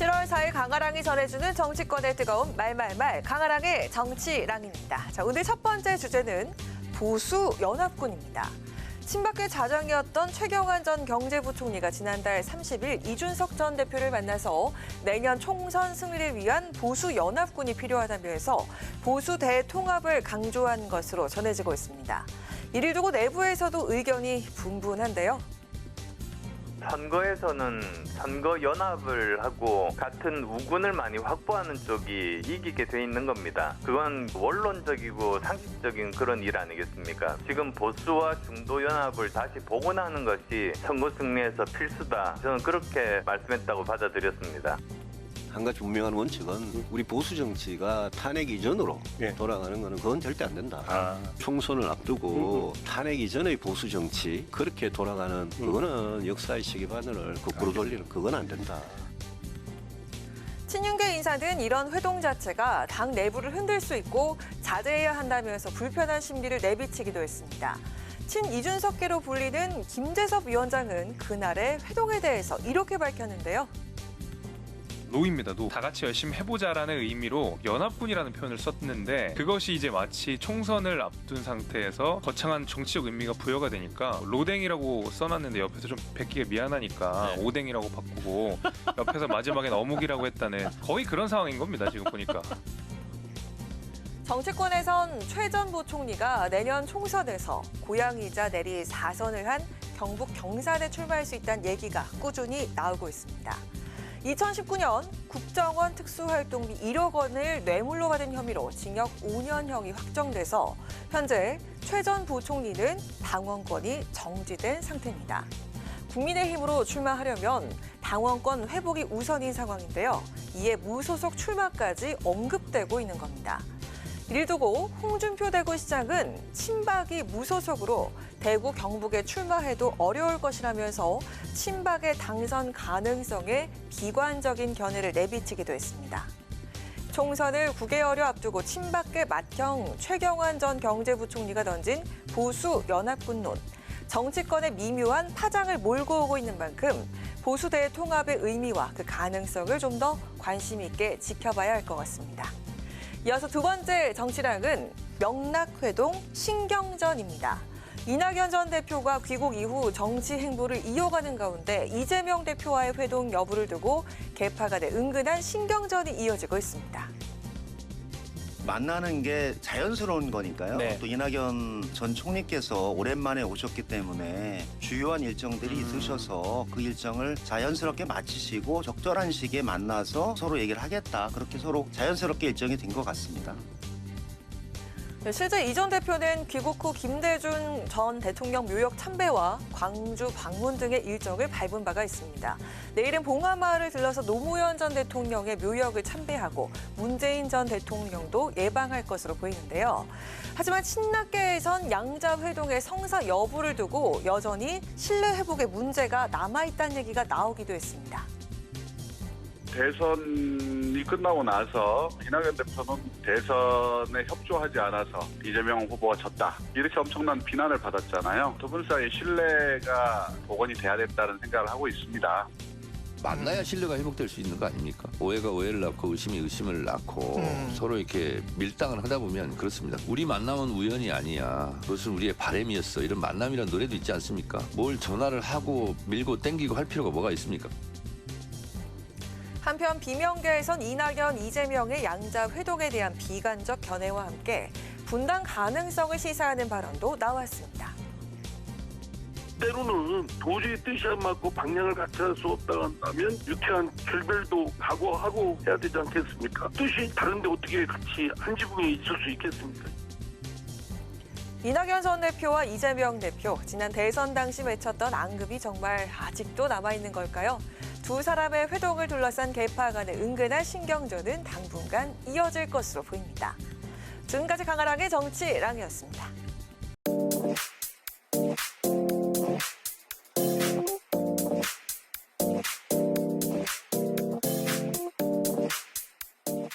7월 4일 강아랑이 전해주는 정치권의 뜨거운 말말말 강아랑의 정치랑입니다. 자, 오늘 첫 번째 주제는 보수연합군입니다. 친박계 좌장이었던 최경환 전 경제부총리가 지난달 30일 이준석 전 대표를 만나서 내년 총선 승리를 위한 보수연합군이 필요하다면서 보수 대통합을 강조한 것으로 전해지고 있습니다. 이를 두고 내부에서도 의견이 분분한데요. 선거에서는 선거연합을 하고 같은 우군을 많이 확보하는 쪽이 이기게 돼 있는 겁니다. 그건 원론적이고 상식적인 그런 일 아니겠습니까? 지금 보수와 중도연합을 다시 복원하는 것이 선거 승리에서 필수다. 저는 그렇게 말씀했다고 받아들였습니다. 한 가지 분명한 원칙은 우리 보수 정치가 탄핵 이전으로 돌아가는 거는 그건 절대 안 된다. 총선을 앞두고 탄핵 이전의 보수 정치 그렇게 돌아가는 그거는 역사의 시계바늘을 거꾸로 돌리는 그건 안 된다. 친윤계 인사는 이런 회동 자체가 당 내부를 흔들 수 있고 자제해야 한다면서 불편한 심리를 내비치기도 했습니다. 친이준석계로 불리는 김재섭 위원장은 그날의 회동에 대해서 이렇게 밝혔는데요. 노입니다. 노. 다 같이 열심히 해보자라는 의미로 연합군이라는 표현을 썼는데 그것이 이제 마치 총선을 앞둔 상태에서 거창한 정치적 의미가 부여가 되니까 로댕이라고 써놨는데 옆에서 좀 뱉기가 미안하니까 오댕이라고 바꾸고 옆에서 마지막엔 어묵이라고 했다는 거의 그런 상황인 겁니다. 지금 보니까. 정치권에선 최 전 부총리가 내년 총선에서 고향이자 내리 4선을 한 경북 경산에 출마할 수 있다는 얘기가 꾸준히 나오고 있습니다. 2019년 국정원 특수활동비 1억 원을 뇌물로 받은 혐의로 징역 5년형이 확정돼서 현재 최 전 부총리는 당원권이 정지된 상태입니다. 국민의힘으로 출마하려면 당원권 회복이 우선인 상황인데요. 이에 무소속 출마까지 언급되고 있는 겁니다. 이를 두고 홍준표 대구시장은 친박이 무소속으로 대구 경북에 출마해도 어려울 것이라면서 친박의 당선 가능성에 비관적인 견해를 내비치기도 했습니다. 총선을 9개월여 앞두고 친박계 맏형 최경환 전 경제부총리가 던진 보수연합군론. 정치권의 미묘한 파장을 몰고 오고 있는 만큼 보수 대통합의 의미와 그 가능성을 좀 더 관심 있게 지켜봐야 할 것 같습니다. 이어서 두 번째 정치랑은 명락회동 신경전입니다. 이낙연 전 대표가 귀국 이후 정치 행보를 이어가는 가운데 이재명 대표와의 회동 여부를 두고 개파 간의 은근한 신경전이 이어지고 있습니다. 만나는 게 자연스러운 거니까요. 또 이낙연 전 총리께서 오랜만에 오셨기 때문에 주요한 일정들이 있으셔서 그 일정을 자연스럽게 마치시고 적절한 시기에 만나서 서로 얘기를 하겠다. 그렇게 서로 자연스럽게 일정이 된 것 같습니다. 실제 이 전 대표는 귀국 후 김대중 전 대통령 묘역 참배와 광주 방문 등의 일정을 밟은 바가 있습니다. 내일은 봉하마을을 들러서 노무현 전 대통령의 묘역을 참배하고 문재인 전 대통령도 예방할 것으로 보이는데요. 하지만 친낙계에선 양자 회동의 성사 여부를 두고 여전히 신뢰 회복의 문제가 남아있다는 얘기가 나오기도 했습니다. 대선이 끝나고 나서 이낙연 대표는 대선에 협조하지 않아서 이재명 후보가 졌다. 이렇게 엄청난 비난을 받았잖아요. 두 분 사이의 신뢰가 복원이 돼야 된다는 생각을 하고 있습니다. 만나야 신뢰가 회복될 수 있는 거 아닙니까? 오해가 오해를 낳고 의심이 의심을 낳고 서로 이렇게 밀당을 하다 보면 그렇습니다. 우리 만남은 우연이 아니야. 그것은 우리의 바람이었어. 이런 만남이라는 노래도 있지 않습니까? 뭘 전화를 하고 밀고 땡기고 할 필요가 뭐가 있습니까? 한편 비명계에선 이낙연, 이재명의 양자 회동에 대한 비관적 견해와 함께 분당 가능성을 시사하는 발언도 나왔습니다. 때로는 도저히 뜻이 안 맞고 방향을 같이 할 수 없다고 한다면 유쾌한 결별도 각오하고 해야 되지 않겠습니까? 뜻이 다른데 어떻게 같이 한 지붕에 있을 수 있겠습니까? 이낙연 전 대표와 이재명 대표, 지난 대선 당시 맺혔던 앙금이 정말 아직도 남아있는 걸까요? 두 사람의 회동을 둘러싼 개파 간의 은근한 신경전은 당분간 이어질 것으로 보입니다. 지금까지 강아랑의 정치랑이었습니다.